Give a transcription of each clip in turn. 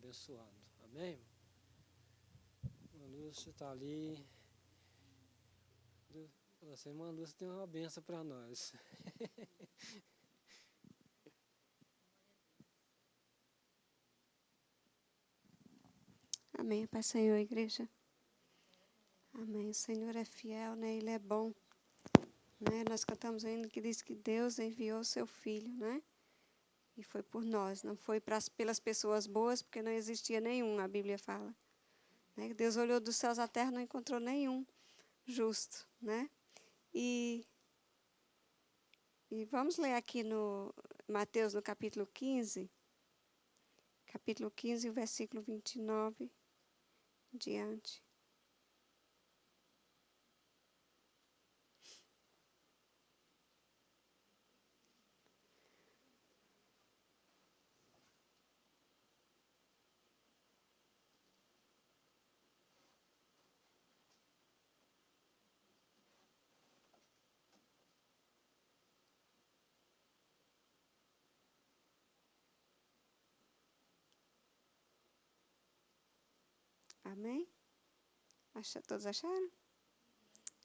abençoado. Amém? Irmã Lúcia está ali. Você, irmã Lúcia, tem uma benção para nós. Amém, Pai Senhor, igreja. Amém. O Senhor é fiel, né? Ele é bom. Né? Nós cantamos ainda que diz que Deus enviou o seu Filho, né? E foi por nós, não foi pelas pessoas boas, porque não existia nenhum, a Bíblia fala. Né? Deus olhou dos céus à terra e não encontrou nenhum justo, né? E vamos ler aqui no Mateus, no capítulo 15, o versículo 29 em diante. Amém? Todos acharam?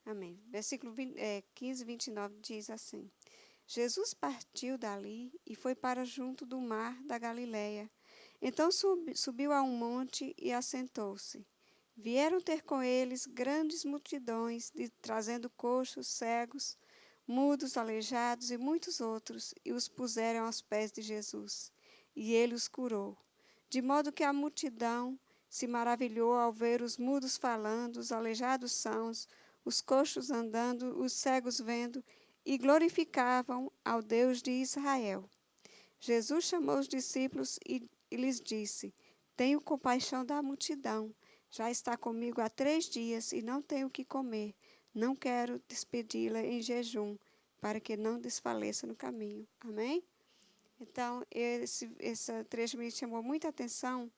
Amém. Versículo 15, 29 diz assim: Jesus partiu dali e foi para junto do mar da Galileia. Então subiu a um monte e assentou-se. Vieram ter com eles grandes multidões, trazendo coxos, cegos, mudos, aleijados e muitos outros, e os puseram aos pés de Jesus. E ele os curou. De modo que a multidão se maravilhou ao ver os mudos falando, os aleijados sãos, os coxos andando, os cegos vendo, e glorificavam ao Deus de Israel. Jesus chamou os discípulos e lhes disse: Tenho compaixão da multidão. Já está comigo há 3 dias e não tenho o que comer. Não quero despedi-la em jejum, para que não desfaleça no caminho. Amém? Então, esse trecho me chamou muita atenção.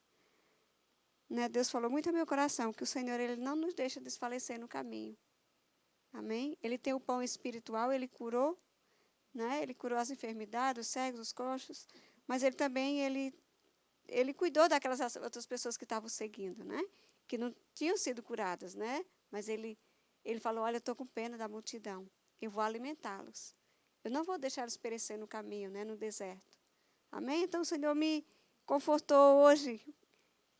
Né? Deus falou muito ao meu coração que o Senhor ele não nos deixa desfalecer no caminho. Amém? Ele tem o pão espiritual, ele curou, né? Ele curou as enfermidades, os cegos, os coxos, mas ele também ele cuidou daquelas outras pessoas que estavam seguindo, né? Que não tinham sido curadas, né? Mas ele falou: olha, eu estou com pena da multidão, eu vou alimentá-los. Eu não vou deixá-los perecer no caminho, né? No deserto. Amém? Então o Senhor me confortou hoje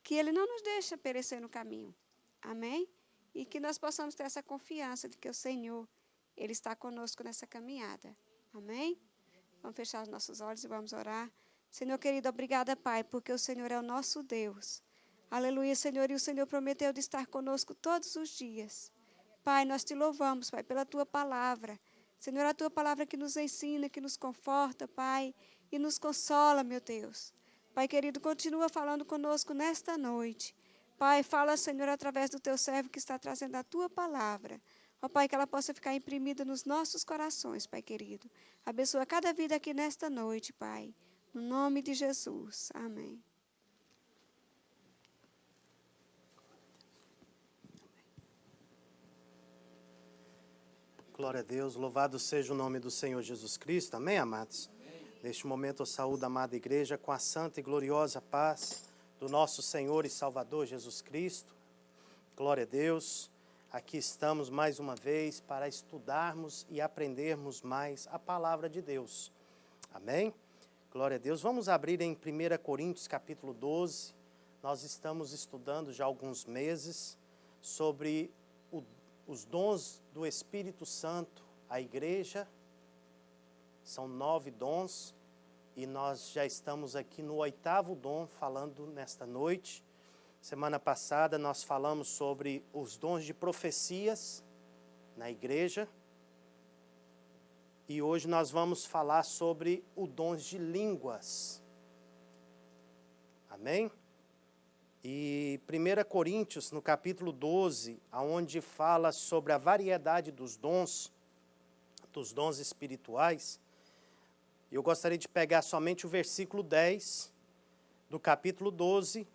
que ele não nos deixa perecer no caminho. Amém? E que nós possamos ter essa confiança de que o Senhor, ele está conosco nessa caminhada. Amém? Vamos fechar os nossos olhos e vamos orar. Senhor querido, obrigada, Pai, porque o Senhor é o nosso Deus. Aleluia, Senhor, e o Senhor prometeu de estar conosco todos os dias. Pai, nós te louvamos, Pai, pela tua palavra. Senhor, a tua palavra que nos ensina, que nos conforta, Pai, e nos consola, meu Deus. Pai querido, continua falando conosco nesta noite. Pai, fala, Senhor, através do teu servo que está trazendo a tua palavra. Ó Pai, que ela possa ficar imprimida nos nossos corações, Pai querido. Abençoa cada vida aqui nesta noite, Pai. No nome de Jesus. Amém. Glória a Deus, louvado seja o nome do Senhor Jesus Cristo. Amém, amados? Amém. Neste momento eu saúdo a amada igreja com a santa e gloriosa paz do nosso Senhor e Salvador Jesus Cristo. Glória a Deus. Aqui estamos mais uma vez para estudarmos e aprendermos mais a palavra de Deus. Amém? Glória a Deus. Vamos abrir em 1 Coríntios capítulo 12. Nós estamos estudando já há alguns meses sobre os dons do Espírito Santo à igreja. São 9 dons e nós já estamos aqui no 8º dom falando nesta noite. Semana passada nós falamos sobre os dons de profecias na igreja. E hoje nós vamos falar sobre os dons de línguas. Amém? E 1 Coríntios, no capítulo 12, onde fala sobre a variedade dos dons espirituais, eu gostaria de pegar somente o versículo 10 do capítulo 12,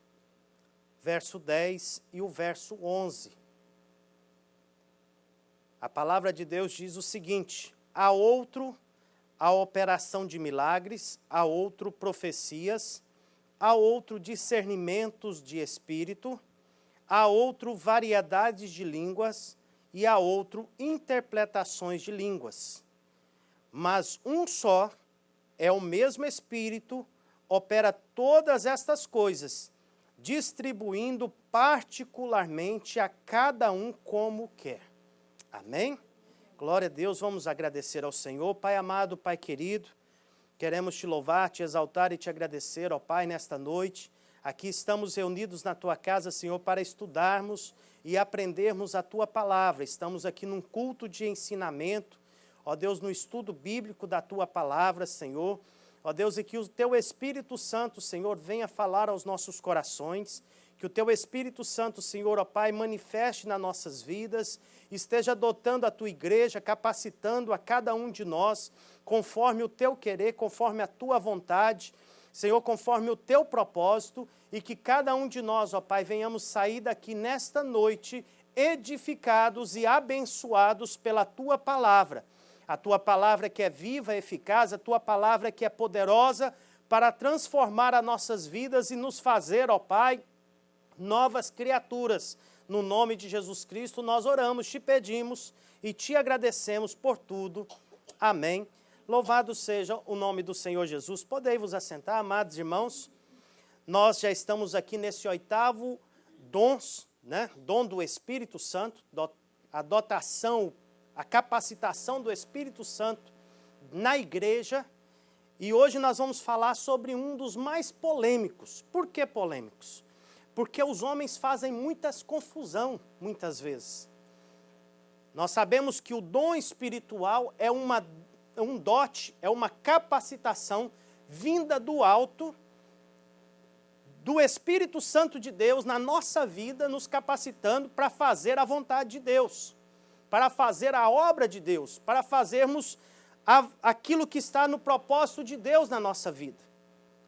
verso 10 e o verso 11. A palavra de Deus diz o seguinte: a outro a operação de milagres, a outro profecias, a outro discernimentos de espírito, a outro variedades de línguas e a outro interpretações de línguas. Mas um só é o mesmo Espírito, opera todas estas coisas, distribuindo particularmente a cada um como quer. Amém? Glória a Deus, vamos agradecer ao Senhor. Pai amado, Pai querido, queremos te louvar, te exaltar e te agradecer, ó Pai, nesta noite. Aqui estamos reunidos na Tua casa, Senhor, para estudarmos e aprendermos a Tua palavra. Estamos aqui num culto de ensinamento, ó Deus, no estudo bíblico da Tua palavra, Senhor. Ó Deus, e que o Teu Espírito Santo, Senhor, venha falar aos nossos corações, que o Teu Espírito Santo, Senhor, ó Pai, manifeste nas nossas vidas, esteja dotando a Tua igreja, capacitando a cada um de nós, conforme o Teu querer, conforme a Tua vontade, Senhor, conforme o Teu propósito, e que cada um de nós, ó Pai, venhamos sair daqui nesta noite edificados e abençoados pela Tua palavra. A Tua palavra que é viva, eficaz, a Tua palavra que é poderosa para transformar as nossas vidas e nos fazer, ó Pai, novas criaturas. No nome de Jesus Cristo nós oramos, te pedimos e te agradecemos por tudo. Amém. Louvado seja o nome do Senhor Jesus. Podei vos assentar, amados irmãos. Nós já estamos aqui nesse 8º dons, né? Dom do Espírito Santo, a dotação, a capacitação do Espírito Santo na igreja. E hoje nós vamos falar sobre um dos mais polêmicos. Por que polêmicos? Porque os homens fazem muitas confusão, muitas vezes. Nós sabemos que o dom espiritual é um dote, é uma capacitação vinda do alto, do Espírito Santo de Deus na nossa vida, nos capacitando para fazer a vontade de Deus, para fazer a obra de Deus, para fazermos aquilo que está no propósito de Deus na nossa vida.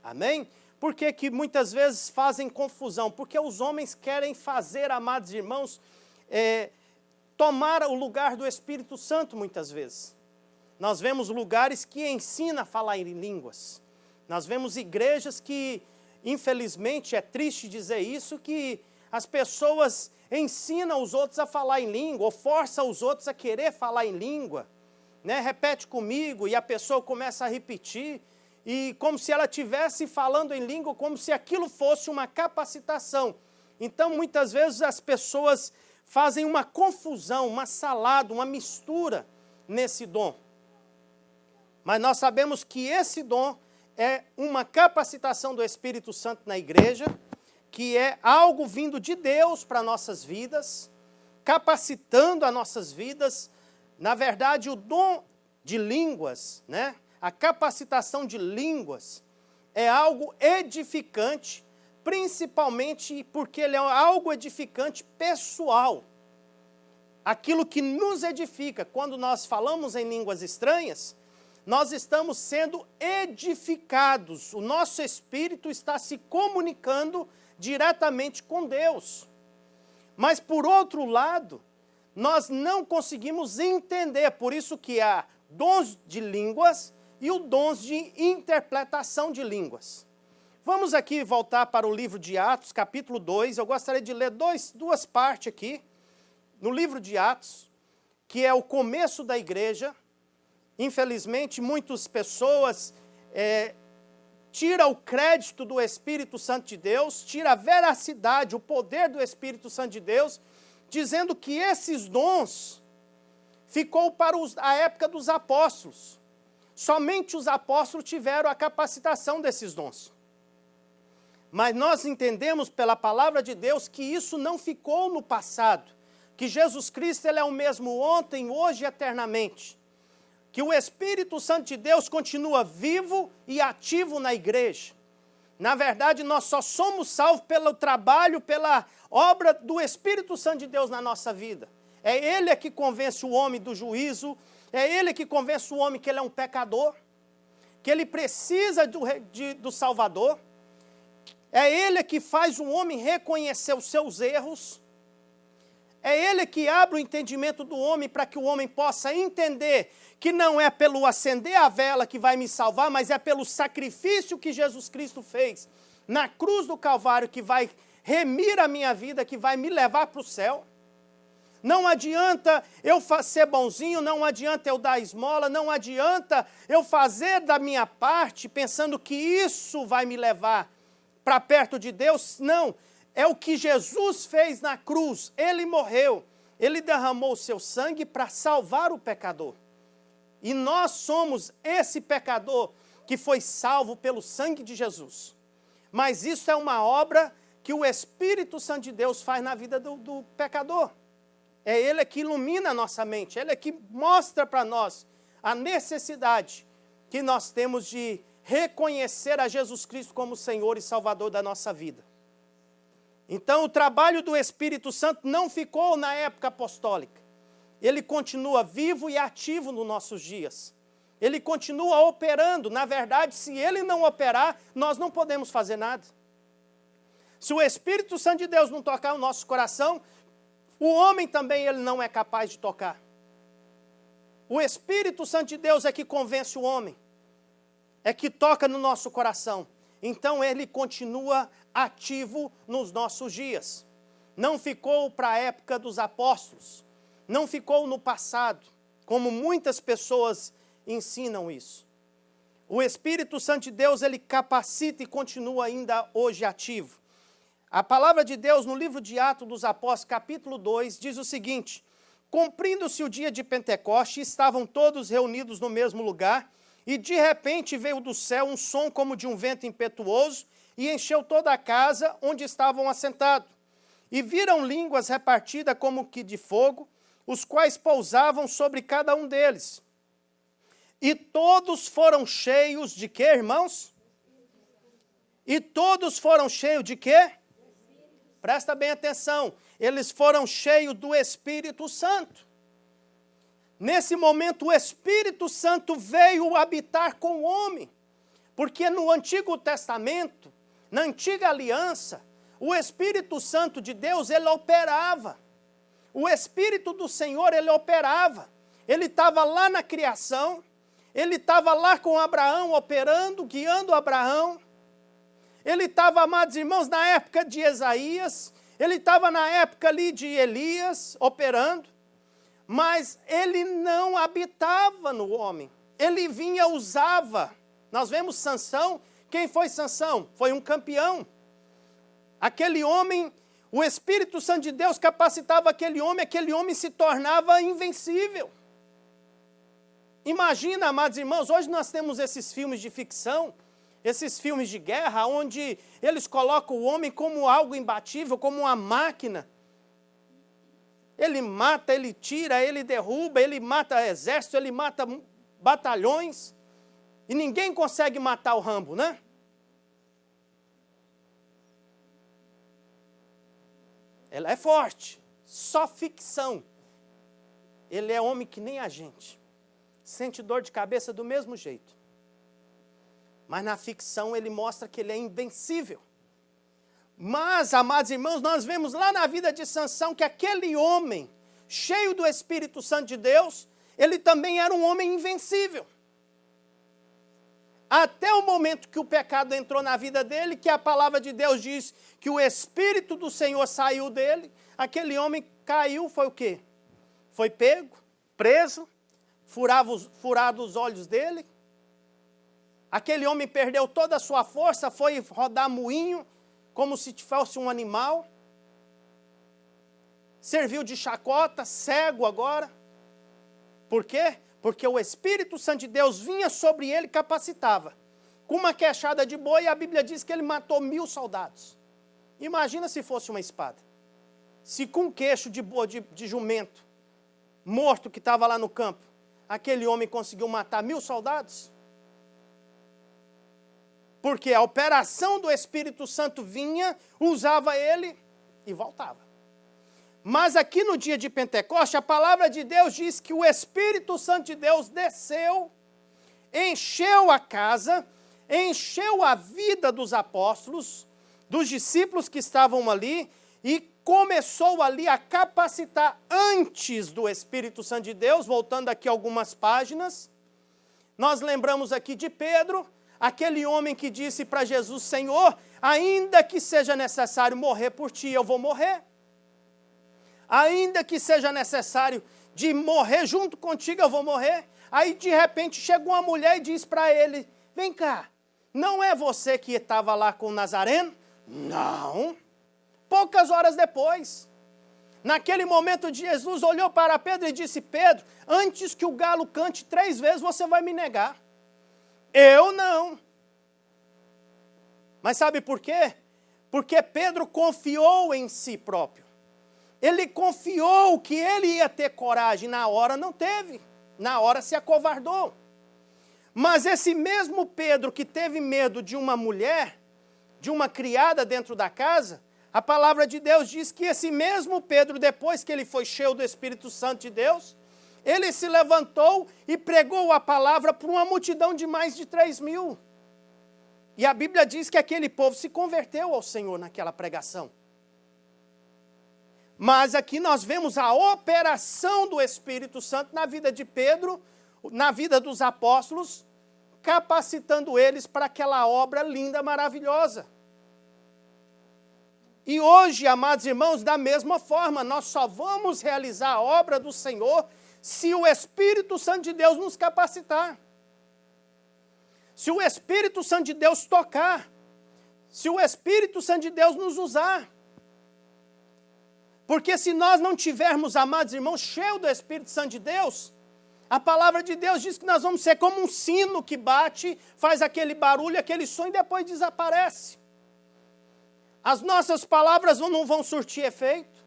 Amém? Por que que muitas vezes fazem confusão? Porque os homens querem fazer, amados irmãos, tomar o lugar do Espírito Santo muitas vezes. Nós vemos lugares que ensinam a falar em línguas. Nós vemos igrejas que, infelizmente, é triste dizer isso, que as pessoas ensinam os outros a falar em língua, ou forçam os outros a querer falar em língua. Né? Repete comigo, e a pessoa começa a repetir, e como se ela estivesse falando em língua, como se aquilo fosse uma capacitação. Então, muitas vezes, as pessoas fazem uma confusão, uma salada, uma mistura nesse dom. Mas nós sabemos que esse dom é uma capacitação do Espírito Santo na igreja, que é algo vindo de Deus para nossas vidas, capacitando as nossas vidas. Na verdade, o dom de línguas, né? A capacitação de línguas é algo edificante, principalmente porque ele é algo edificante pessoal. Aquilo que nos edifica, quando nós falamos em línguas estranhas, nós estamos sendo edificados. O nosso espírito está se comunicando diretamente com Deus. Mas, por outro lado, nós não conseguimos entender. Por isso que há dons de línguas e os dons de interpretação de línguas. Vamos aqui voltar para o livro de Atos, capítulo 2. Eu gostaria de ler duas partes aqui, no livro de Atos, que é o começo da igreja. Infelizmente, muitas pessoas tiram o crédito do Espírito Santo de Deus, tiram a veracidade, o poder do Espírito Santo de Deus, dizendo que esses dons ficou para a época dos apóstolos. Somente os apóstolos tiveram a capacitação desses dons. Mas nós entendemos pela palavra de Deus que isso não ficou no passado, que Jesus Cristo ele é o mesmo ontem, hoje e eternamente. Que o Espírito Santo de Deus continua vivo e ativo na igreja. Na verdade, nós só somos salvos pelo trabalho, pela obra do Espírito Santo de Deus na nossa vida. É Ele que convence o homem do juízo, é Ele que convence o homem que ele é um pecador, que ele precisa do Salvador. É Ele que faz o homem reconhecer os seus erros. É Ele que abre o entendimento do homem para que o homem possa entender que não é pelo acender a vela que vai me salvar, mas é pelo sacrifício que Jesus Cristo fez na cruz do Calvário que vai remir a minha vida, que vai me levar para o céu. Não adianta eu ser bonzinho, não adianta eu dar esmola, não adianta eu fazer da minha parte pensando que isso vai me levar para perto de Deus. Não, é o que Jesus fez na cruz. Ele morreu, ele derramou o seu sangue para salvar o pecador. E nós somos esse pecador que foi salvo pelo sangue de Jesus. Mas isso é uma obra que o Espírito Santo de Deus faz na vida do pecador. É Ele que ilumina a nossa mente, Ele é que mostra para nós a necessidade que nós temos de reconhecer a Jesus Cristo como Senhor e Salvador da nossa vida. Então, o trabalho do Espírito Santo não ficou na época apostólica. Ele continua vivo e ativo nos nossos dias. Ele continua operando. Na verdade, se Ele não operar, nós não podemos fazer nada. Se o Espírito Santo de Deus não tocar o nosso coração, o homem também ele não é capaz de tocar. O Espírito Santo de Deus é que convence o homem, é que toca no nosso coração. Então ele continua ativo nos nossos dias. Não ficou para a época dos apóstolos, não ficou no passado, como muitas pessoas ensinam isso. O Espírito Santo de Deus ele capacita e continua ainda hoje ativo. A palavra de Deus no livro de Atos dos Apóstolos, capítulo 2, diz o seguinte: cumprindo-se o dia de Pentecoste, estavam todos reunidos no mesmo lugar, e de repente veio do céu um som como de um vento impetuoso, e encheu toda a casa onde estavam assentados. E viram línguas repartidas como que de fogo, os quais pousavam sobre cada um deles. E todos foram cheios de quê, irmãos? E todos foram cheios de quê? Presta bem atenção, eles foram cheios do Espírito Santo. Nesse momento, o Espírito Santo veio habitar com o homem, porque no Antigo Testamento, na Antiga Aliança, o Espírito Santo de Deus, ele operava. O Espírito do Senhor, ele operava. Ele estava lá na criação, ele estava lá com Abraão, operando, guiando Abraão. Ele estava, amados irmãos, na época de Isaías, ele estava na época ali de Elias, operando, mas ele não habitava no homem. Ele vinha, usava. Nós vemos Sansão. Quem foi Sansão? Foi um campeão. Aquele homem, o Espírito Santo de Deus capacitava aquele homem se tornava invencível. Imagina, amados irmãos, hoje nós temos esses filmes de ficção, esses filmes de guerra, onde eles colocam o homem como algo imbatível, como uma máquina. Ele mata, ele tira, ele derruba, ele mata exército, ele mata batalhões. E ninguém consegue matar o Rambo, né? Ela é forte, só ficção. Ele é homem que nem a gente. Sente dor de cabeça do mesmo jeito. Mas na ficção ele mostra que ele é invencível. Mas, amados irmãos, nós vemos lá na vida de Sansão que aquele homem, cheio do Espírito Santo de Deus, ele também era um homem invencível. Até o momento que o pecado entrou na vida dele, que a palavra de Deus diz que o Espírito do Senhor saiu dele, aquele homem caiu, foi o quê? Foi pego, preso, furado os olhos dele. Aquele homem perdeu toda a sua força, foi rodar moinho, como se fosse um animal. Serviu de chacota, cego agora. Por quê? Porque o Espírito Santo de Deus vinha sobre ele e capacitava. Com uma queixada de boi, a Bíblia diz que ele matou 1000 soldados. Imagina se fosse uma espada. Se com um queixo de boi, de jumento, morto que estava lá no campo, aquele homem conseguiu matar 1000 soldados? Porque a operação do Espírito Santo vinha, usava ele e voltava. Mas aqui no dia de Pentecoste, a palavra de Deus diz que o Espírito Santo de Deus desceu, encheu a casa, encheu a vida dos apóstolos, dos discípulos que estavam ali, e começou ali a capacitar antes do Espírito Santo de Deus, voltando aqui algumas páginas. Nós lembramos aqui de Pedro, aquele homem que disse para Jesus: Senhor, Ainda que seja necessário morrer por ti, eu vou morrer. Ainda que seja necessário de morrer junto contigo, eu vou morrer. Aí, de repente, chega uma mulher e diz para ele, vem cá, não é você que estava lá com o Nazareno? Não. Poucas horas depois, naquele momento, Jesus olhou para Pedro e disse, Pedro, antes que o galo cante 3 vezes, você vai me negar. Eu não. Mas sabe por quê? Porque Pedro confiou em si próprio. Ele confiou que ele ia ter coragem, na hora não teve. Na hora se acovardou. Mas esse mesmo Pedro que teve medo de uma mulher, de uma criada dentro da casa, a palavra de Deus diz que esse mesmo Pedro, depois que ele foi cheio do Espírito Santo de Deus, ele se levantou e pregou a palavra para uma multidão de mais de 3.000. E a Bíblia diz que aquele povo se converteu ao Senhor naquela pregação. Mas aqui nós vemos a operação do Espírito Santo na vida de Pedro, na vida dos apóstolos, capacitando eles para aquela obra linda, maravilhosa. E hoje, amados irmãos, da mesma forma, nós só vamos realizar a obra do Senhor se o Espírito Santo de Deus nos capacitar. Se o Espírito Santo de Deus tocar, se o Espírito Santo de Deus nos usar. Porque se nós não tivermos, amados irmãos, cheios do Espírito Santo de Deus, a palavra de Deus diz que nós vamos ser como um sino que bate, faz aquele barulho, aquele som e depois desaparece. As nossas palavras não vão surtir efeito.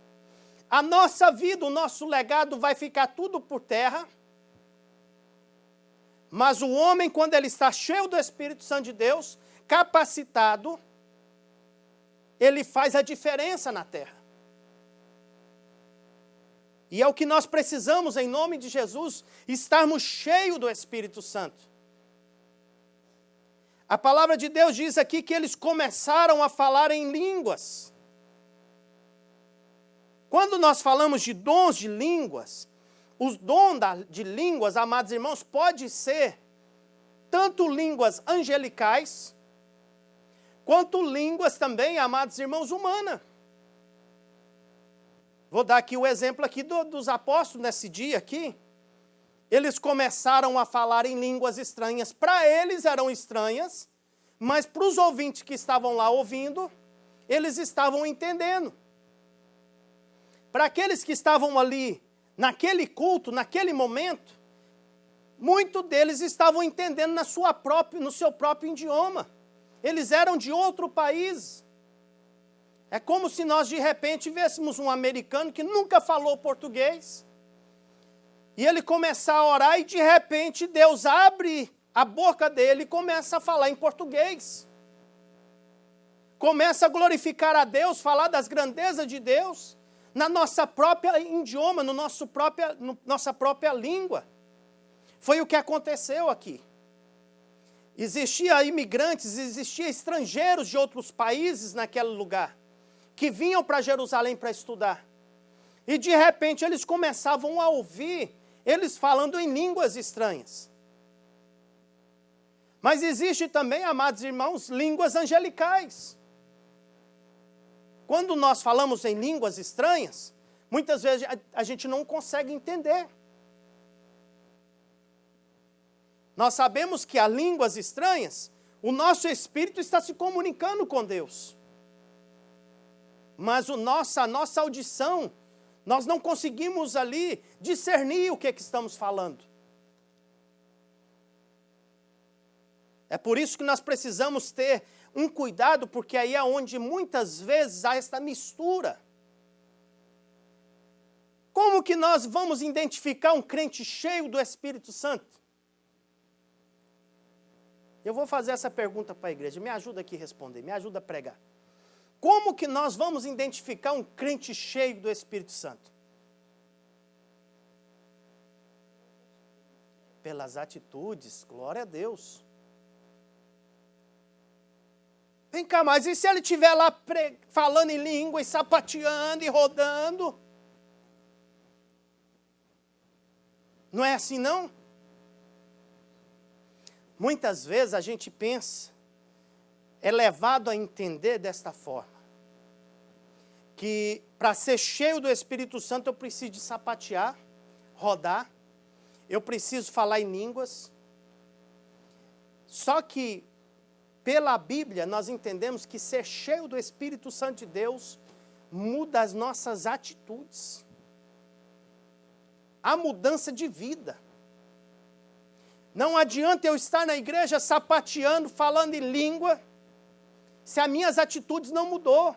A nossa vida, o nosso legado vai ficar tudo por terra. Mas o homem, quando ele está cheio do Espírito Santo de Deus, capacitado, ele faz a diferença na terra. E é o que nós precisamos, em nome de Jesus, estarmos cheios do Espírito Santo. A palavra de Deus diz aqui que eles começaram a falar em línguas. Quando nós falamos de dons de línguas, os dons de línguas, amados irmãos, pode ser tanto línguas angelicais, quanto línguas também, amados irmãos, humanas. Vou dar aqui o exemplo aqui dos apóstolos nesse dia aqui. Eles começaram a falar em línguas estranhas. Para eles eram estranhas, mas para os ouvintes que estavam lá ouvindo, eles estavam entendendo. Para aqueles que estavam ali, naquele culto, naquele momento, muitos deles estavam entendendo no seu próprio idioma. Eles eram de outro país. É como se nós, de repente, vêssemos um americano que nunca falou português, e ele começar a orar, e de repente Deus abre a boca dele e começa a falar em português. Começa a glorificar a Deus, falar das grandezas de Deus, na nossa própria idioma, nossa própria língua. Foi o que aconteceu aqui. Existiam imigrantes, existiam estrangeiros de outros países naquele lugar, que vinham para Jerusalém para estudar. E de repente eles começavam a ouvir eles falando em línguas estranhas. Mas existe também, amados irmãos, línguas angelicais. Quando nós falamos em línguas estranhas, muitas vezes a gente não consegue entender. Nós sabemos que há línguas estranhas, o nosso espírito está se comunicando com Deus. Mas a nossa audição, nós não conseguimos ali discernir o que estamos falando. É por isso que nós precisamos ter um cuidado, porque aí é onde muitas vezes há esta mistura. Como que nós vamos identificar um crente cheio do Espírito Santo? Eu vou fazer essa pergunta para a igreja, me ajuda aqui a responder, me ajuda a pregar. Como que nós vamos identificar um crente cheio do Espírito Santo? Pelas atitudes, glória a Deus. Vem cá, mas e se ele estiver lá falando em língua e sapateando e rodando? Não é assim, não? Muitas vezes a gente pensa é levado a entender desta forma. Que para ser cheio do Espírito Santo eu preciso de sapatear, rodar, eu preciso falar em línguas. Só que, pela Bíblia, nós entendemos que ser cheio do Espírito Santo de Deus muda as nossas atitudes. A mudança de vida. Não adianta eu estar na igreja sapateando, falando em língua, se as minhas atitudes não mudou.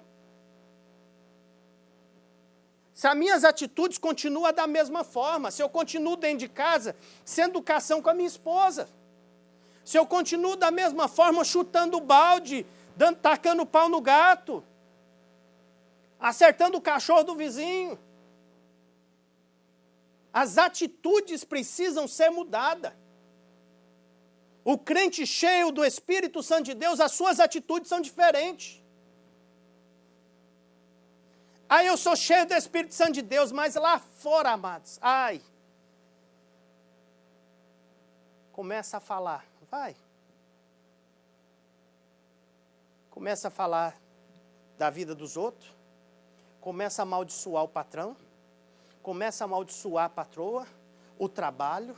Se as minhas atitudes continuam da mesma forma, se eu continuo dentro de casa, sem educação com a minha esposa, se eu continuo da mesma forma chutando o balde, tacando pau no gato, acertando o cachorro do vizinho, as atitudes precisam ser mudadas. O crente cheio do Espírito Santo de Deus, as suas atitudes são diferentes. Aí eu sou cheio do Espírito Santo de Deus, mas lá fora, amados, começa a falar, vai. Começa a falar da vida dos outros, começa a amaldiçoar o patrão, começa a amaldiçoar a patroa, o trabalho,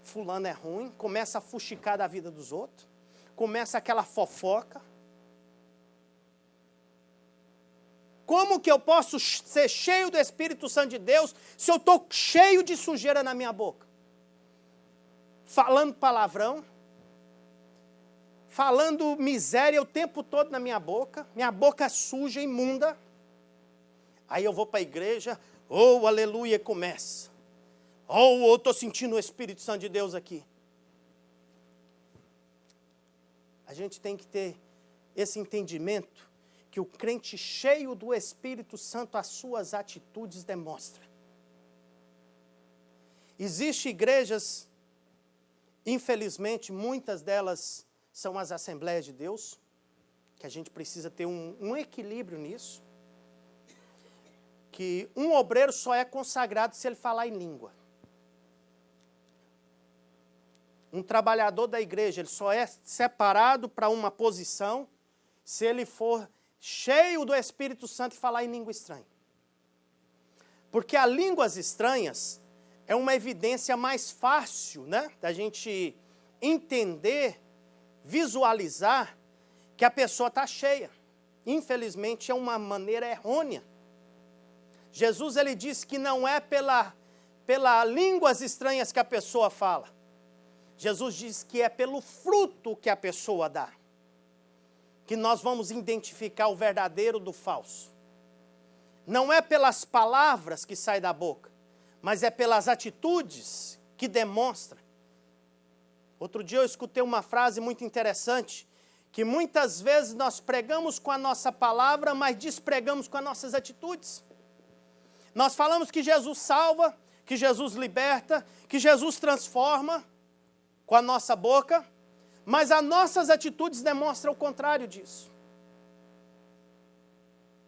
fulano é ruim, começa a fuxicar da vida dos outros, começa aquela fofoca. Como que eu posso ser cheio do Espírito Santo de Deus se eu estou cheio de sujeira na minha boca? Falando palavrão, falando miséria o tempo todo na minha boca suja, imunda. Aí eu vou para a igreja, aleluia, começa. Eu estou sentindo o Espírito Santo de Deus aqui. A gente tem que ter esse entendimento que o crente cheio do Espírito Santo, as suas atitudes demonstram. Existem igrejas, infelizmente, muitas delas são as Assembleias de Deus, que a gente precisa ter um equilíbrio nisso, que um obreiro só é consagrado se ele falar em língua. Um trabalhador da igreja, ele só é separado para uma posição se ele for cheio do Espírito Santo e falar em língua estranha. Porque as línguas estranhas é uma evidência mais fácil, né, da gente entender, visualizar que a pessoa está cheia. Infelizmente, é uma maneira errônea. Jesus, ele disse que não é pela línguas estranhas que a pessoa fala. Jesus diz que é pelo fruto que a pessoa dá que nós vamos identificar o verdadeiro do falso. Não é pelas palavras que saem da boca, mas é pelas atitudes que demonstra. Outro dia eu escutei uma frase muito interessante, que muitas vezes nós pregamos com a nossa palavra, mas despregamos com as nossas atitudes. Nós falamos que Jesus salva, que Jesus liberta, que Jesus transforma com a nossa boca, mas as nossas atitudes demonstram o contrário disso.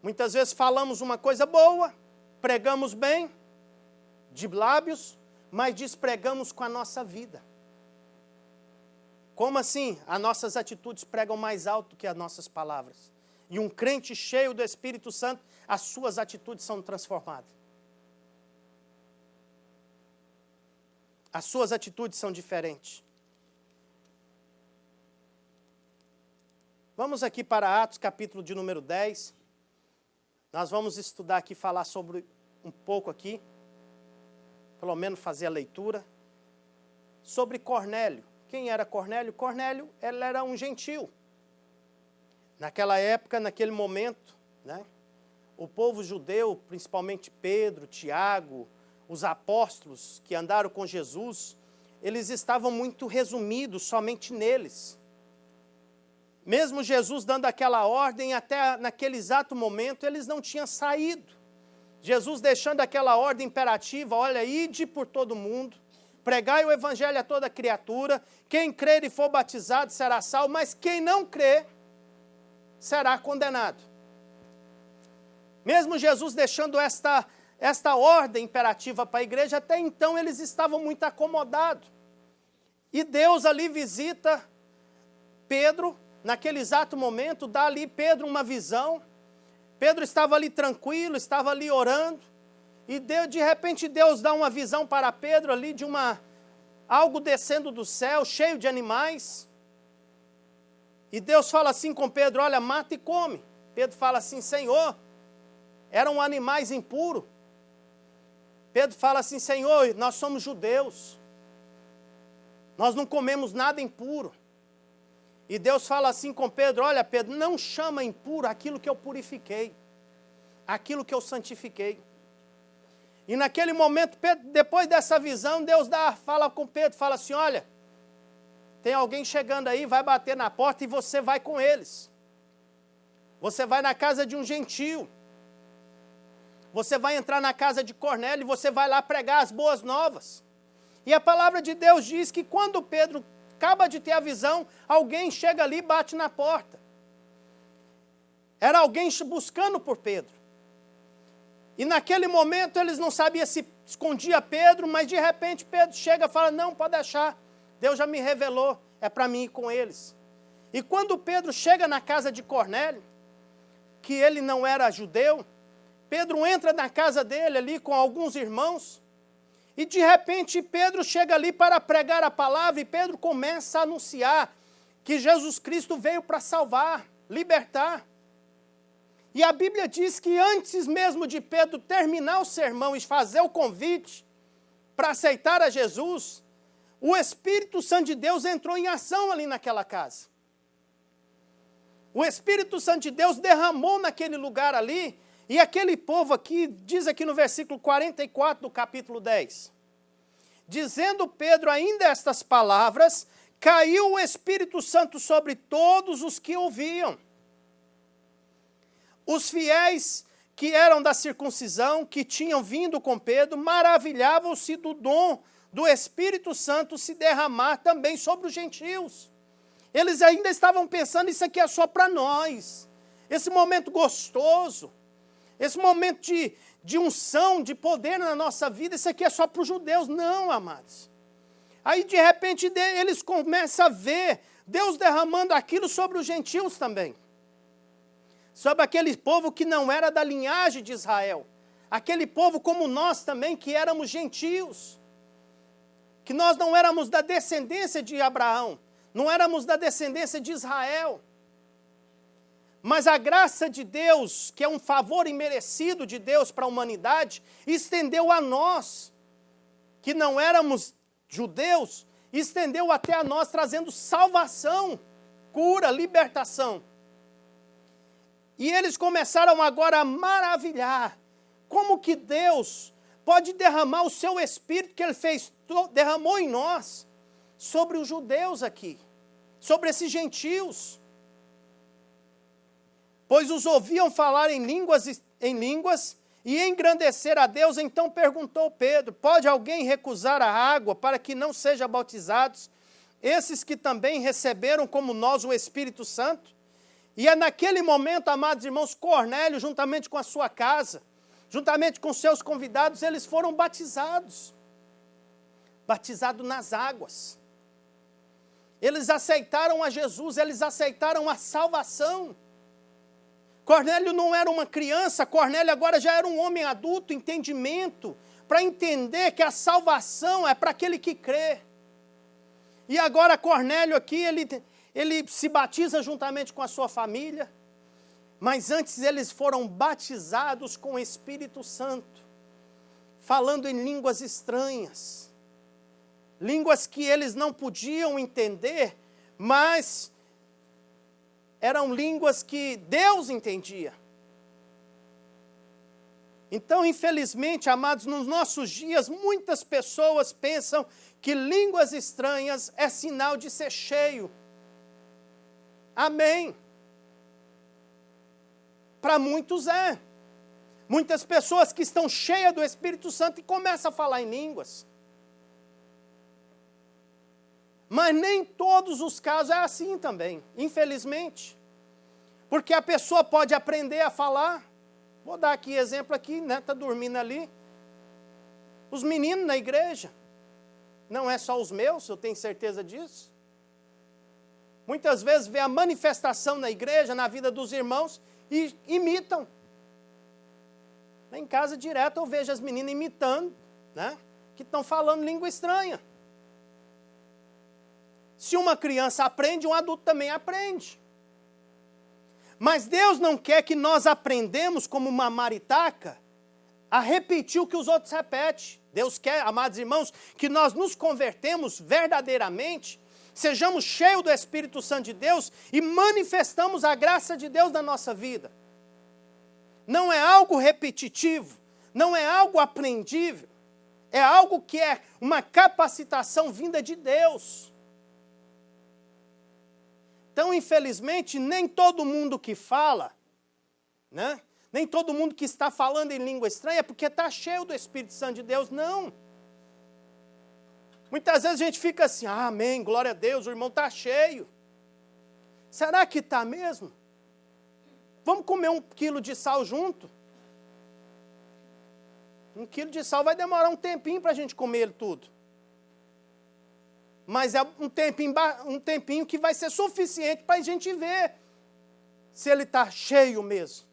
Muitas vezes falamos uma coisa boa, pregamos bem, de lábios, mas despregamos com a nossa vida. Como assim? As nossas atitudes pregam mais alto que as nossas palavras. E um crente cheio do Espírito Santo, as suas atitudes são transformadas. As suas atitudes são diferentes. Vamos aqui para Atos, capítulo de número 10. Nós vamos estudar aqui, falar sobre um pouco aqui, pelo menos fazer a leitura, sobre Cornélio. Quem era Cornélio? Cornélio, ele era um gentil. Naquela época, naquele momento, né, o povo judeu, principalmente Pedro, Tiago, os apóstolos que andaram com Jesus, eles estavam muito resumidos somente neles. Mesmo Jesus dando aquela ordem, até naquele exato momento, eles não tinham saído. Jesus deixando aquela ordem imperativa, olha, ide por todo mundo, pregai o evangelho a toda criatura, quem crer e for batizado será salvo, mas quem não crer será condenado. Mesmo Jesus deixando esta ordem imperativa para a igreja, até então eles estavam muito acomodados. E Deus ali visita Pedro naquele exato momento, dá ali Pedro uma visão. Pedro estava ali tranquilo, estava ali orando. E de repente Deus dá uma visão para Pedro ali de algo descendo do céu, cheio de animais. E Deus fala assim com Pedro, olha, mata e come. Pedro fala assim, Senhor, eram animais impuros. Pedro fala assim, Senhor, nós somos judeus. Nós não comemos nada impuro. E Deus fala assim com Pedro, olha Pedro, não chama impuro aquilo que eu purifiquei. Aquilo que eu santifiquei. E naquele momento, Pedro, depois dessa visão, Deus fala com Pedro, fala assim, olha, tem alguém chegando aí, vai bater na porta e você vai com eles. Você vai na casa de um gentio. Você vai entrar na casa de Cornélio e você vai lá pregar as boas novas. E a palavra de Deus diz que quando Pedro acaba de ter a visão, alguém chega ali e bate na porta. Era alguém buscando por Pedro. E naquele momento eles não sabiam se escondia Pedro, mas de repente Pedro chega e fala, não, pode deixar, Deus já me revelou, é para mim ir com eles. E quando Pedro chega na casa de Cornélio, que ele não era judeu, Pedro entra na casa dele ali com alguns irmãos, e de repente Pedro chega ali para pregar a palavra, e Pedro começa a anunciar que Jesus Cristo veio para salvar, libertar. E a Bíblia diz que antes mesmo de Pedro terminar o sermão e fazer o convite para aceitar a Jesus, o Espírito Santo de Deus entrou em ação ali naquela casa. O Espírito Santo de Deus derramou naquele lugar ali, e aquele povo aqui, diz aqui no versículo 44 do capítulo 10, dizendo Pedro ainda estas palavras, caiu o Espírito Santo sobre todos os que ouviam. Os fiéis que eram da circuncisão, que tinham vindo com Pedro, maravilhavam-se do dom do Espírito Santo se derramar também sobre os gentios. Eles ainda estavam pensando, isso aqui é só para nós. Esse momento gostoso, esse momento de unção, de poder na nossa vida, isso aqui é só para os judeus. Não, amados. Aí, de repente, eles começam a ver Deus derramando aquilo sobre os gentios também. Sobre aquele povo que não era da linhagem de Israel. Aquele povo como nós também, que éramos gentios. Que nós não éramos da descendência de Abraão. Não éramos da descendência de Israel. Mas a graça de Deus, que é um favor imerecido de Deus para a humanidade, estendeu a nós, que não éramos judeus, estendeu até a nós, trazendo salvação, cura, libertação. E eles começaram agora a maravilhar como que Deus pode derramar o seu Espírito que Ele derramou em nós, sobre os judeus aqui, sobre esses gentios. Pois os ouviam falar em línguas e engrandecer a Deus. Então perguntou Pedro, pode alguém recusar a água para que não sejam bautizados esses que também receberam como nós o Espírito Santo? E é naquele momento, amados irmãos, Cornélio, juntamente com a sua casa, juntamente com seus convidados, eles foram batizados. Batizados nas águas. Eles aceitaram a Jesus, eles aceitaram a salvação. Cornélio não era uma criança, Cornélio agora já era um homem adulto, entendimento, para entender que a salvação é para aquele que crê. E agora Cornélio aqui, ele se batiza juntamente com a sua família, mas antes eles foram batizados com o Espírito Santo, falando em línguas estranhas, línguas que eles não podiam entender, mas eram línguas que Deus entendia. Então, infelizmente, amados, nos nossos dias, muitas pessoas pensam que línguas estranhas é sinal de ser cheio. Amém. Para muitos é. Muitas pessoas que estão cheias do Espírito Santo e começam a falar em línguas. Mas nem todos os casos é assim também, infelizmente. Porque a pessoa pode aprender a falar. Vou dar aqui exemplo aqui, né? Está dormindo ali. Os meninos na igreja. Não é só os meus, eu tenho certeza disso. Muitas vezes vê a manifestação na igreja, na vida dos irmãos, e imitam. Lá em casa direto eu vejo as meninas imitando, né? Que estão falando língua estranha. Se uma criança aprende, um adulto também aprende. Mas Deus não quer que nós aprendamos como uma maritaca a repetir o que os outros repetem. Deus quer, amados irmãos, que nós nos convertemos verdadeiramente, sejamos cheios do Espírito Santo de Deus e manifestamos a graça de Deus na nossa vida. Não é algo repetitivo, não é algo aprendível, é algo que é uma capacitação vinda de Deus. Então, infelizmente, nem todo mundo que fala, né? Nem todo mundo que está falando em língua estranha é porque está cheio do Espírito Santo de Deus, não. Muitas vezes a gente fica assim, amém, glória a Deus, o irmão está cheio. Será que está mesmo? Vamos comer 1 quilo de sal junto? 1 quilo de sal vai demorar um tempinho para a gente comer ele tudo. Mas é um tempinho que vai ser suficiente para a gente ver se ele está cheio mesmo.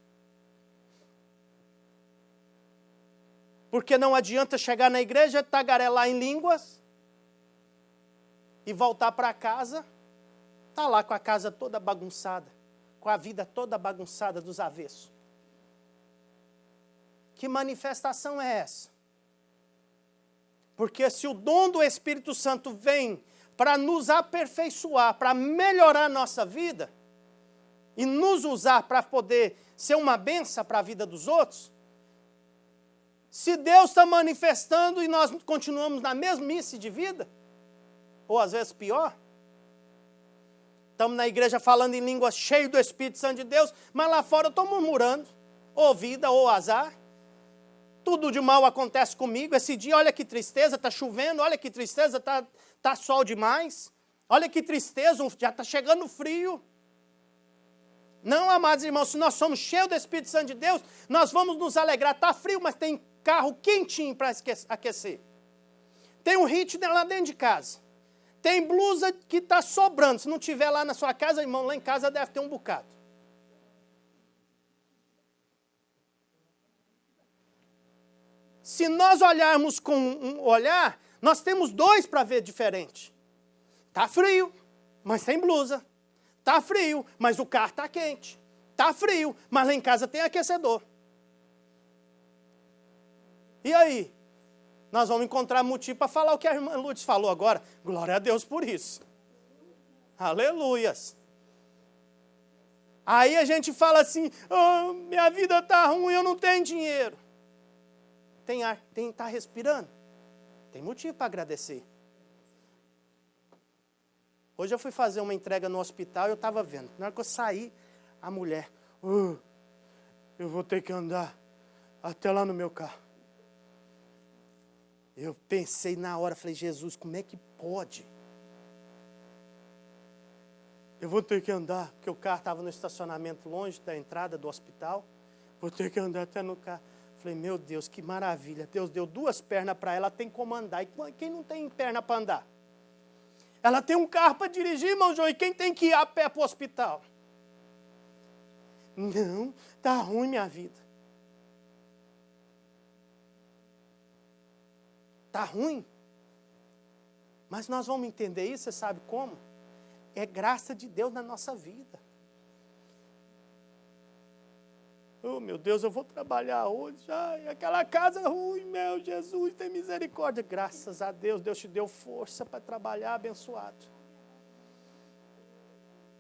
Porque não adianta chegar na igreja, tagarelar em línguas e voltar para casa, tá lá com a casa toda bagunçada, com a vida toda bagunçada dos avessos. Que manifestação é essa? Porque se o dom do Espírito Santo vem para nos aperfeiçoar, para melhorar a nossa vida, e nos usar para poder ser uma bênção para a vida dos outros, se Deus está manifestando e nós continuamos na mesmice de vida, ou às vezes pior, estamos na igreja falando em línguas cheio do Espírito Santo de Deus, mas lá fora eu estou murmurando, ou vida ou azar, tudo de mal acontece comigo, esse dia, olha que tristeza, está chovendo, olha que tristeza, está sol demais, olha que tristeza, já está chegando frio. Não, amados irmãos, se nós somos cheios do Espírito Santo de Deus, nós vamos nos alegrar, está frio, mas tem carro quentinho para aquecer. Tem um hit lá dentro de casa. Tem blusa que está sobrando, se não tiver lá na sua casa, irmão, lá em casa deve ter um bocado. Se nós olharmos com um olhar, nós temos 2 para ver diferente. Está frio, mas tem blusa. Está frio, mas o carro está quente. Está frio, mas lá em casa tem aquecedor. E aí? Nós vamos encontrar motivo para falar o que a irmã Lourdes falou agora. Glória a Deus por isso. Aleluias. Aí a gente fala assim, oh, minha vida está ruim, eu não tenho dinheiro. Tem ar, está respirando? Tem motivo para agradecer. Hoje eu fui fazer uma entrega no hospital e eu estava vendo. Na hora que eu saí, a mulher, eu vou ter que andar até lá no meu carro. Eu pensei na hora, falei, Jesus, como é que pode? Eu vou ter que andar, porque o carro estava no estacionamento longe da entrada do hospital. Vou ter que andar até no carro. Falei, meu Deus, que maravilha. Deus deu 2 pernas para ela, tem como andar. E quem não tem perna para andar? Ela tem um carro para dirigir, irmão João, e quem tem que ir a pé para o hospital? Não, está ruim minha vida. Está ruim. Mas nós vamos entender isso, você sabe como? É graça de Deus na nossa vida. Oh, meu Deus, eu vou trabalhar hoje. Ai, aquela casa é ruim, meu Jesus, tem misericórdia. Graças a Deus, Deus te deu força para trabalhar, abençoado.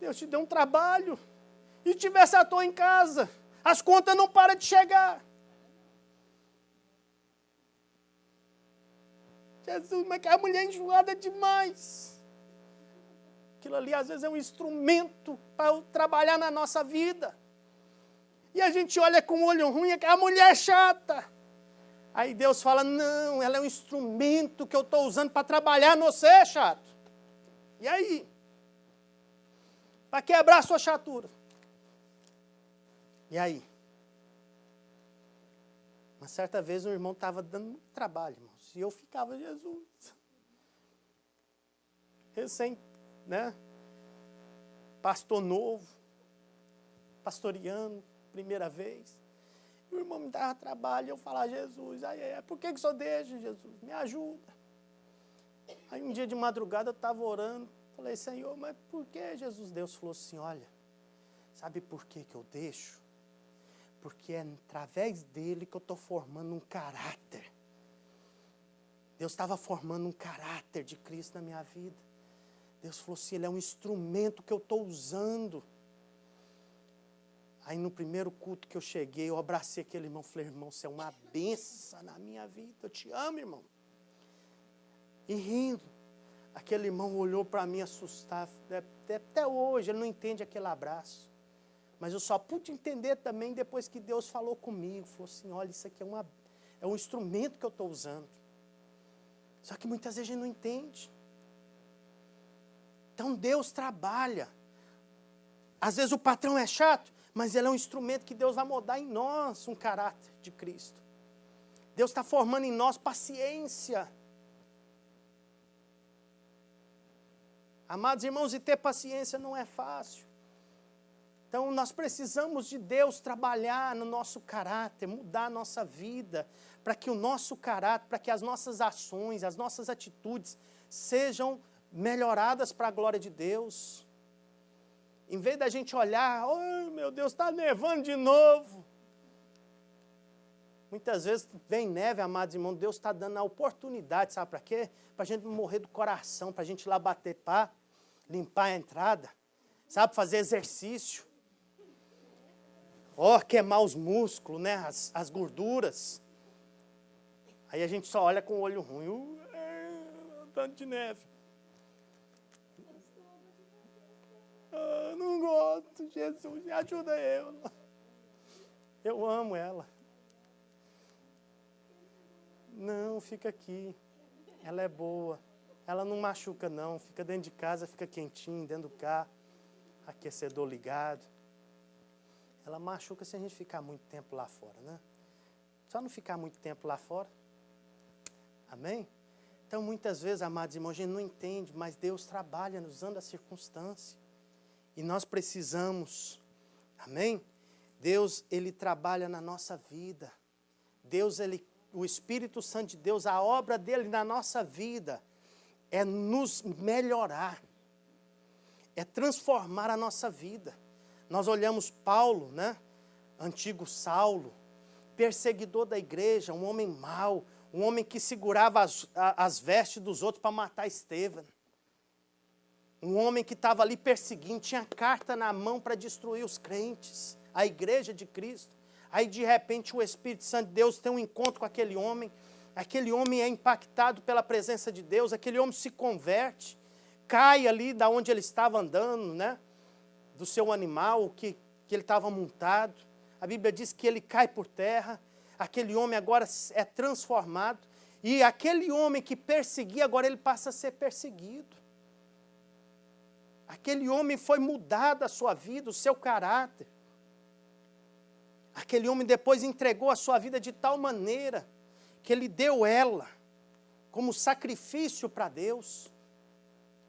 Deus te deu um trabalho. E tivesse à toa em casa, as contas não param de chegar. Jesus, mas que a mulher é enjoada demais. Aquilo ali, às vezes, é um instrumento para trabalhar na nossa vida. E a gente olha com o olho ruim, a mulher é chata. Aí Deus fala, não, ela é um instrumento que eu estou usando para trabalhar no você, chato. E aí? Para quebrar a sua chatura. E aí? Uma certa vez um irmão estava dando muito trabalho, irmãos. E eu ficava, Jesus. Recém, né? pastor novo, pastoreando, primeira vez. O irmão me dava trabalho, eu falava, Jesus, por que o senhor deixa, Jesus? Me ajuda. Aí um dia de madrugada eu estava orando, falei, Senhor, mas por que, Jesus? Deus falou assim, olha, sabe por que eu deixo? Porque é através dele que eu estou formando um caráter. Deus estava formando um caráter de Cristo na minha vida. Deus falou assim, ele é um instrumento que eu estou usando. Aí no primeiro culto que eu cheguei, eu abracei aquele irmão, falei, irmão, você é uma benção na minha vida, eu te amo, irmão. E rindo, aquele irmão olhou para mim assustado, até hoje ele não entende aquele abraço. Mas eu só pude entender também depois que Deus falou comigo, falou assim, olha, isso aqui é um instrumento que eu estou usando. Só que muitas vezes a gente não entende. Então Deus trabalha. Às vezes o patrão é chato, mas ele é um instrumento que Deus vai moldar em nós um caráter de Cristo. Deus está formando em nós paciência. Amados irmãos, e ter paciência não é fácil. Então nós precisamos de Deus trabalhar no nosso caráter, mudar a nossa vida, para que o nosso caráter, para que as nossas ações, as nossas atitudes sejam melhoradas para a glória de Deus. Em vez da gente olhar, oh meu Deus, está nevando de novo. Muitas vezes vem neve, amados irmãos, Deus está dando a oportunidade, sabe para quê? Para a gente não morrer do coração, para a gente ir lá bater pá, limpar a entrada, sabe, fazer exercício. Queimar os músculos, né, as gorduras. Aí a gente só olha com o olho ruim, tanto de neve. Não gosto, Jesus, me ajuda eu. Eu amo ela. Não, fica aqui. Ela é boa. Ela não machuca não, fica dentro de casa, fica quentinho, dentro do carro. Aquecedor ligado. Ela machuca se a gente ficar muito tempo lá fora, né? Só não ficar muito tempo lá fora. Amém? Então, muitas vezes, amados irmãos, a gente não entende, mas Deus trabalha usando a circunstância. E nós precisamos, amém? Deus, Ele trabalha na nossa vida. Deus, o Espírito Santo de Deus, a obra dEle na nossa vida é nos melhorar. É transformar a nossa vida. Nós olhamos Paulo, né? Antigo Saulo, perseguidor da igreja, um homem mau, um homem que segurava as vestes dos outros para matar Estevão. Um homem que estava ali perseguindo, tinha carta na mão para destruir os crentes, a igreja de Cristo. Aí de repente o Espírito Santo de Deus tem um encontro com aquele homem é impactado pela presença de Deus, aquele homem se converte, cai ali da onde ele estava andando, né? Do seu animal, que ele estava montado. A Bíblia diz que ele cai por terra, aquele homem agora é transformado, e aquele homem que perseguia, agora ele passa a ser perseguido. Aquele homem foi mudado a sua vida, o seu caráter. Aquele homem depois entregou a sua vida de tal maneira que ele deu ela como sacrifício para Deus.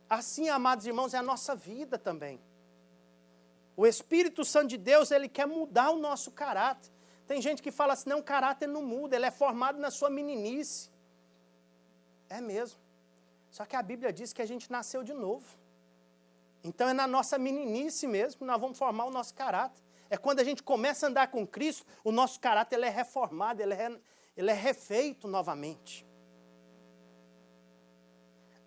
Assim, amados irmãos, é a nossa vida também. O Espírito Santo de Deus, ele quer mudar o nosso caráter. Tem gente que fala assim, não, o caráter não muda, ele é formado na sua meninice. É mesmo. Só que a Bíblia diz que a gente nasceu de novo. Então é na nossa meninice mesmo que nós vamos formar o nosso caráter. É quando a gente começa a andar com Cristo, o nosso caráter ele é reformado, ele é refeito novamente.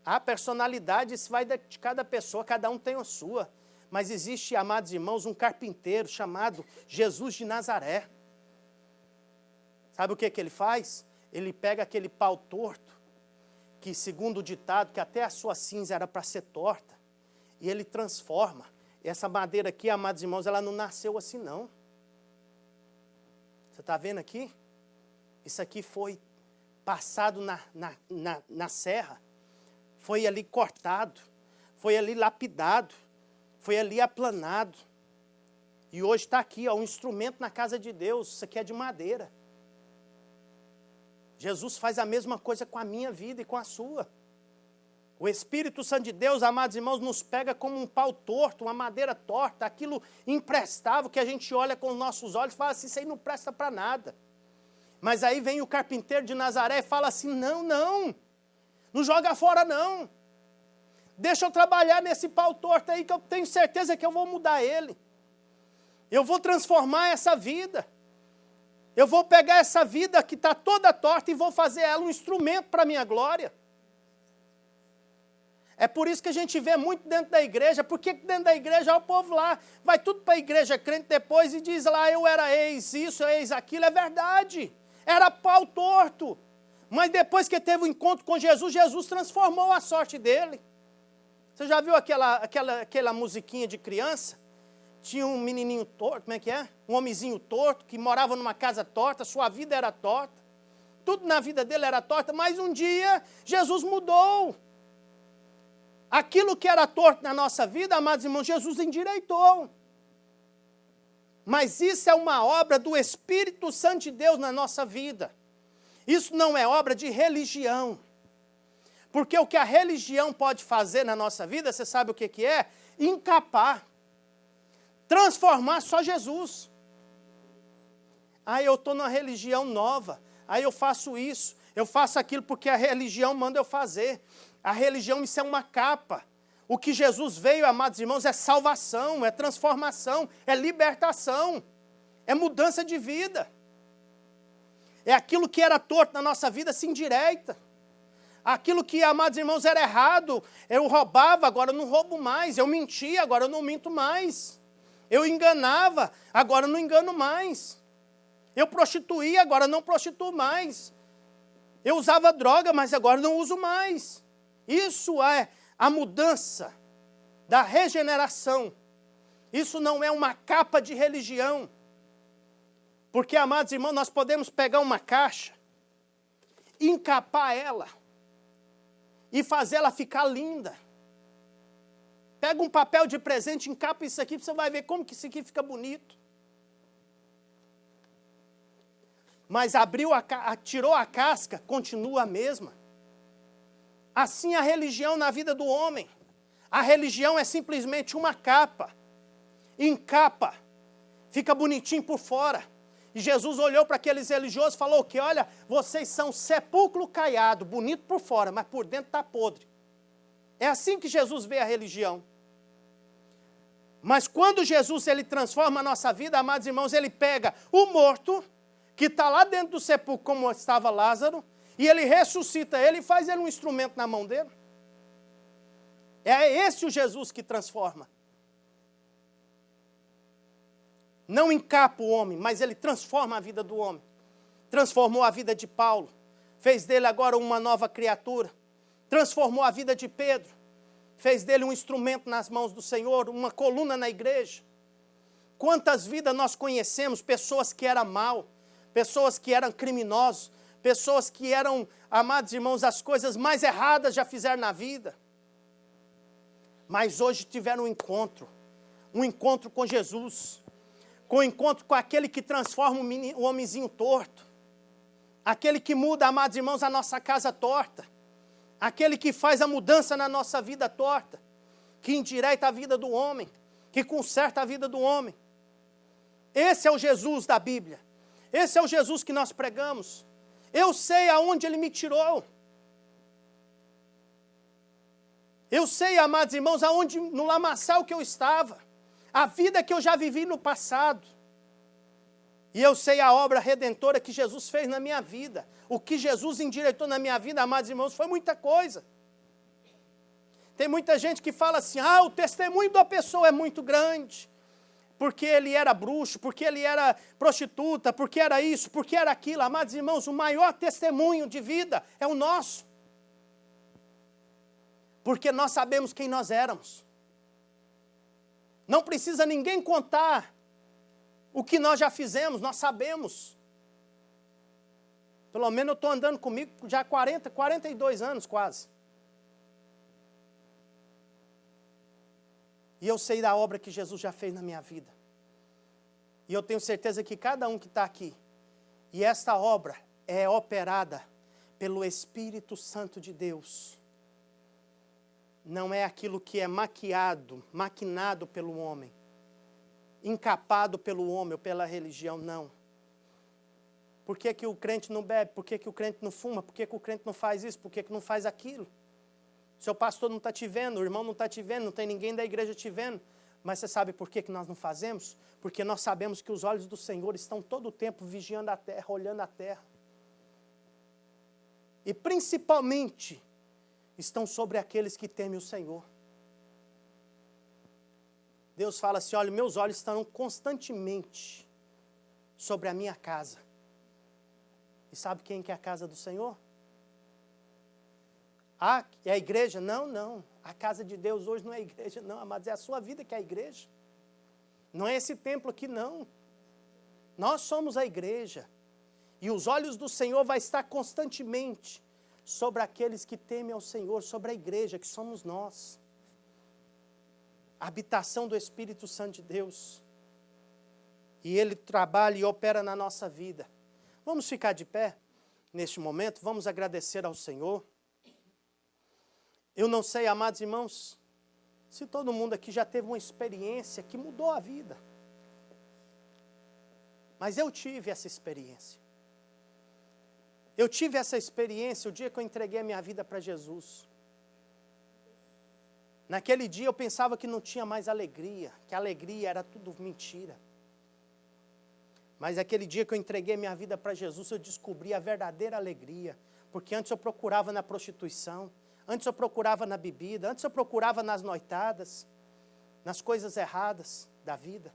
A personalidade, isso vai de cada pessoa, cada um tem a sua. Mas existe, amados irmãos, um carpinteiro chamado Jesus de Nazaré. Sabe o que ele faz? Ele pega aquele pau torto, que segundo o ditado, que até a sua cinza era para ser torta, e ele transforma. E essa madeira aqui, amados irmãos, ela não nasceu assim não. Você está vendo aqui? Isso aqui foi passado na serra, foi ali cortado, foi ali lapidado, foi ali aplanado. E hoje está aqui, ó, um instrumento na casa de Deus. Isso aqui é de madeira. Jesus faz a mesma coisa com a minha vida e com a sua. O Espírito Santo de Deus, amados irmãos, nos pega como um pau torto, uma madeira torta, aquilo imprestável que a gente olha com os nossos olhos e fala assim, isso aí não presta para nada. Mas aí vem o carpinteiro de Nazaré e fala assim, não joga fora não. Deixa eu trabalhar nesse pau torto aí que eu tenho certeza que eu vou mudar ele. Eu vou transformar essa vida. Eu vou pegar essa vida que está toda torta e vou fazer ela um instrumento para a minha glória. É por isso que a gente vê muito dentro da igreja. Porque dentro da igreja, o povo lá vai tudo para a igreja crente depois e diz lá, eu era ex isso, ex aquilo. É verdade. Era pau torto. Mas depois que teve o encontro com Jesus, Jesus transformou a sorte dele. Você já viu aquela musiquinha de criança? Tinha um menininho torto, como é que é? Um homenzinho torto, que morava numa casa torta, sua vida era torta. Tudo na vida dele era torta, mas um dia Jesus mudou. Aquilo que era torto na nossa vida, amados irmãos, Jesus endireitou. Mas isso é uma obra do Espírito Santo de Deus na nossa vida. Isso não é obra de religião. Porque o que a religião pode fazer na nossa vida, você sabe o que é? Encapar. Transformar só Jesus. Aí eu estou numa religião nova. Aí eu faço isso. Eu faço aquilo porque a religião manda eu fazer. A religião, isso é uma capa. O que Jesus veio, amados irmãos, é salvação, é transformação, é libertação, é mudança de vida. É aquilo que era torto na nossa vida se endireita. Aquilo que, amados irmãos, era errado, eu roubava, agora eu não roubo mais. Eu mentia, agora eu não minto mais. Eu enganava, agora eu não engano mais. Eu prostituía, agora eu não prostituo mais. Eu usava droga, mas agora eu não uso mais. Isso é a mudança da regeneração. Isso não é uma capa de religião. Porque, amados irmãos, nós podemos pegar uma caixa, encapar ela e fazer ela ficar linda. Pega um papel de presente, encapa isso aqui, você vai ver como que isso aqui fica bonito. Mas tirou a casca, continua a mesma. Assim a religião na vida do homem. A religião é simplesmente uma capa. Encapa. Fica bonitinho por fora. E Jesus olhou para aqueles religiosos e falou que, olha, vocês são sepulcro caiado, bonito por fora, mas por dentro está podre. É assim que Jesus vê a religião. Mas quando Jesus ele transforma a nossa vida, amados irmãos, ele pega o morto, que está lá dentro do sepulcro, como estava Lázaro, e ele ressuscita ele e faz ele um instrumento na mão dele. É esse o Jesus que transforma. Não encapa o homem, mas ele transforma a vida do homem. Transformou a vida de Paulo. Fez dele agora uma nova criatura. Transformou a vida de Pedro. Fez dele um instrumento nas mãos do Senhor, uma coluna na igreja. Quantas vidas nós conhecemos, pessoas que eram mal, pessoas que eram criminosos, pessoas que eram, amados irmãos, as coisas mais erradas já fizeram na vida. Mas hoje tiveram um encontro com Jesus, com o encontro com aquele que transforma o homenzinho torto, aquele que muda, amados irmãos, a nossa casa torta, aquele que faz a mudança na nossa vida torta, que endireita a vida do homem, que conserta a vida do homem. Esse é o Jesus da Bíblia. Esse é o Jesus que nós pregamos. Eu sei aonde Ele me tirou. Eu sei, amados irmãos, aonde, no lamaçal que eu estava. A vida que eu já vivi no passado. E eu sei a obra redentora que Jesus fez na minha vida. O que Jesus endireitou na minha vida, amados irmãos, foi muita coisa. Tem muita gente que fala assim, o testemunho da pessoa é muito grande. Porque ele era bruxo, porque ele era prostituta, porque era isso, porque era aquilo. Amados irmãos, o maior testemunho de vida é o nosso. Porque nós sabemos quem nós éramos. Não precisa ninguém contar o que nós já fizemos, nós sabemos. Pelo menos eu estou andando comigo já há 42 anos quase. E eu sei da obra que Jesus já fez na minha vida. E eu tenho certeza que cada um que está aqui, e esta obra é operada pelo Espírito Santo de Deus. não é aquilo que é maquinado pelo homem, encapado pelo homem ou pela religião, não. Por que que o crente não bebe? Por que que o crente não fuma? Por que que o crente não faz isso? Por que que não faz aquilo? Seu pastor não está te vendo, o irmão não está te vendo, não tem ninguém da igreja te vendo. Mas você sabe por que que nós não fazemos? Porque nós sabemos que os olhos do Senhor estão todo o tempo vigiando a terra, olhando a terra. E principalmente estão sobre aqueles que temem o Senhor. Deus fala assim, olha, meus olhos estão constantemente sobre a minha casa. E sabe quem que é a casa do Senhor? Ah, é a igreja? Não, não. A casa de Deus hoje não é a igreja, não, amados. É a sua vida que é a igreja. Não é esse templo aqui, não. Nós somos a igreja. E os olhos do Senhor vão estar constantemente sobre aqueles que temem ao Senhor, sobre a igreja, que somos nós. A habitação do Espírito Santo de Deus. E Ele trabalha e opera na nossa vida. Vamos ficar de pé neste momento, vamos agradecer ao Senhor. Eu não sei, amados irmãos, se todo mundo aqui já teve uma experiência que mudou a vida. Mas eu tive essa experiência. Eu tive essa experiência o dia que eu entreguei a minha vida para Jesus. Naquele dia eu pensava que não tinha mais alegria, que a alegria era tudo mentira. Mas aquele dia que eu entreguei minha vida para Jesus, eu descobri a verdadeira alegria. Porque antes eu procurava na prostituição, antes eu procurava na bebida, antes eu procurava nas noitadas, nas coisas erradas da vida.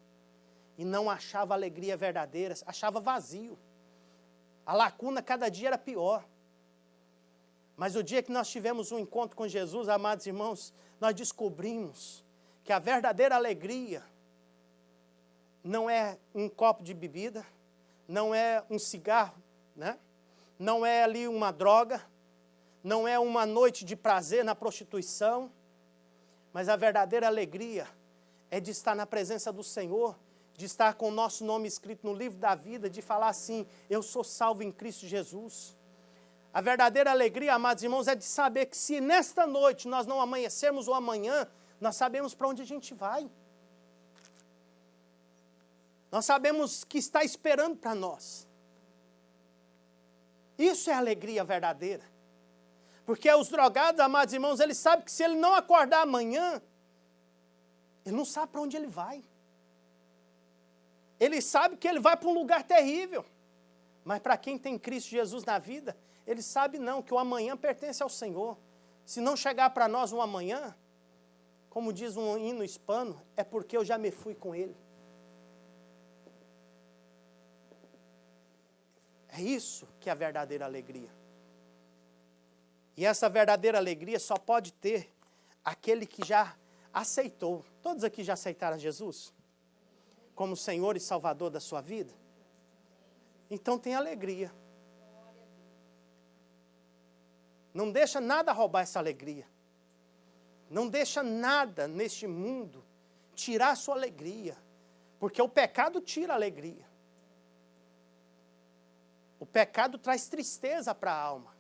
E não achava alegria verdadeira, achava vazio. A lacuna cada dia era pior. Mas o dia que nós tivemos um encontro com Jesus, amados irmãos, nós descobrimos que a verdadeira alegria não é um copo de bebida, não é um cigarro, né? Não é ali uma droga, não é uma noite de prazer na prostituição, mas a verdadeira alegria é de estar na presença do Senhor, de estar com o nosso nome escrito no livro da vida, de falar assim, eu sou salvo em Cristo Jesus. A verdadeira alegria, amados irmãos, é de saber que se nesta noite nós não amanhecermos o amanhã, nós sabemos para onde a gente vai. Nós sabemos que está esperando para nós. Isso é alegria verdadeira. Porque os drogados, amados irmãos, eles sabem que se ele não acordar amanhã, ele não sabe para onde ele vai. Ele sabe que ele vai para um lugar terrível. Mas para quem tem Cristo Jesus na vida, ele sabe não, que o amanhã pertence ao Senhor. Se não chegar para nós um amanhã, como diz um hino hispano, é porque eu já me fui com ele. É isso que é a verdadeira alegria. E essa verdadeira alegria só pode ter aquele que já aceitou. Todos aqui já aceitaram Jesus como Senhor e Salvador da sua vida? Então tem alegria. Não deixa nada roubar essa alegria. Não deixa nada neste mundo tirar a sua alegria. Porque o pecado tira a alegria. O pecado traz tristeza para a alma.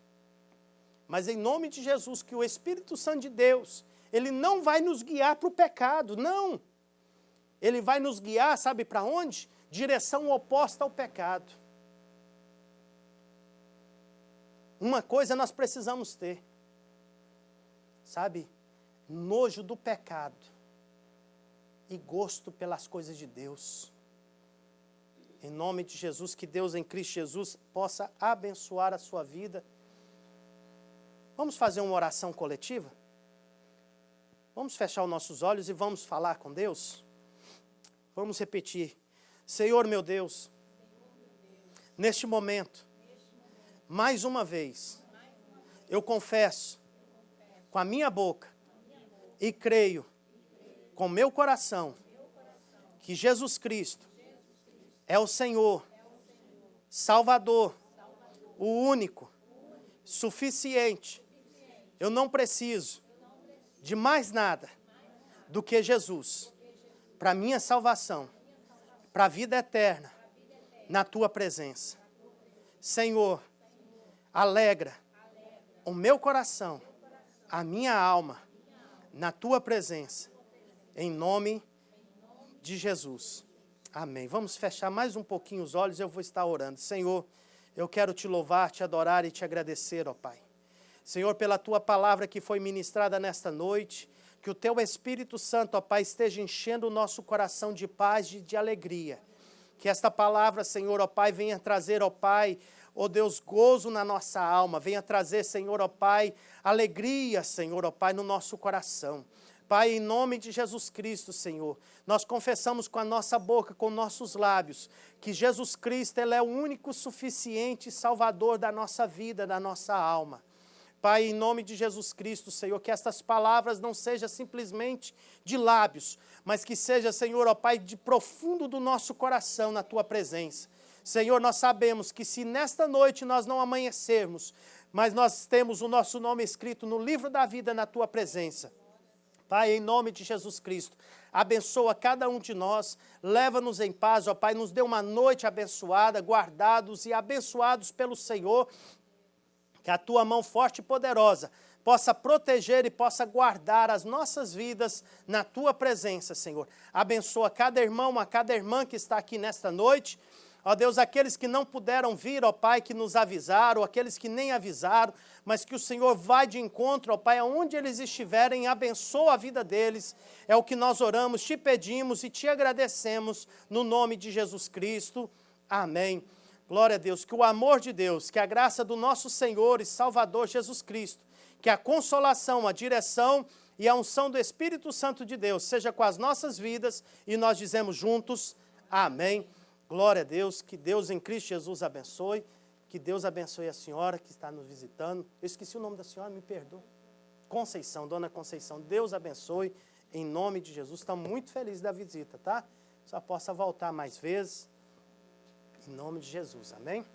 Mas em nome de Jesus, que o Espírito Santo de Deus, ele não vai nos guiar para o pecado, não. Ele vai nos guiar, sabe para onde? Direção oposta ao pecado. Uma coisa nós precisamos ter, sabe? Nojo do pecado e gosto pelas coisas de Deus. Em nome de Jesus, que Deus em Cristo Jesus possa abençoar a sua vida. Vamos fazer uma oração coletiva? Vamos fechar os nossos olhos e vamos falar com Deus? Vamos repetir. Senhor meu Deus, neste momento, mais uma vez, eu confesso com a minha boca e creio com meu coração que Jesus Cristo é o Senhor, Salvador, o único, suficiente. Eu não preciso de mais nada do que Jesus para a minha salvação, para a vida eterna, na Tua presença. Senhor, alegra o meu coração, a minha alma, na tua presença, em nome de Jesus. Amém. Vamos fechar mais um pouquinho os olhos, eu vou estar orando. Senhor, eu quero te louvar, te adorar e te agradecer, ó Pai. Senhor, pela tua palavra que foi ministrada nesta noite, que o teu Espírito Santo, ó Pai, esteja enchendo o nosso coração de paz e de alegria. Que esta palavra, Senhor, ó Pai, venha trazer, ó Pai, ó Deus, gozo na nossa alma, venha trazer, Senhor, ó Pai, alegria, Senhor, ó Pai, no nosso coração. Pai, em nome de Jesus Cristo, Senhor, nós confessamos com a nossa boca, com nossos lábios, que Jesus Cristo, Ele é o único suficiente Salvador da nossa vida, da nossa alma. Pai, em nome de Jesus Cristo, Senhor, que estas palavras não sejam simplesmente de lábios, mas que seja, Senhor, ó Pai, de profundo do nosso coração na Tua presença. Senhor, nós sabemos que se nesta noite nós não amanhecermos, mas nós temos o nosso nome escrito no livro da vida na Tua presença. Pai, em nome de Jesus Cristo, abençoa cada um de nós, leva-nos em paz, ó Pai, nos dê uma noite abençoada, guardados e abençoados pelo Senhor, que a Tua mão forte e poderosa possa proteger e possa guardar as nossas vidas na Tua presença, Senhor. Abençoa cada irmão, a cada irmã que está aqui nesta noite. Ó Deus, aqueles que não puderam vir, ó Pai, que nos avisaram, aqueles que nem avisaram, mas que o Senhor vai de encontro, ó Pai, aonde eles estiverem, abençoa a vida deles. É o que nós oramos, te pedimos e te agradecemos no nome de Jesus Cristo. Amém. Glória a Deus, que o amor de Deus, que a graça do nosso Senhor e Salvador Jesus Cristo, que a consolação, a direção e a unção do Espírito Santo de Deus seja com as nossas vidas e nós dizemos juntos, amém. Glória a Deus, que Deus em Cristo Jesus abençoe, que Deus abençoe a senhora que está nos visitando. Eu esqueci o nome da senhora, me perdoa. Conceição, Dona Conceição, Deus abençoe, em nome de Jesus. Estamos muito felizes da visita, tá? Só possa voltar mais vezes. Em nome de Jesus, amém?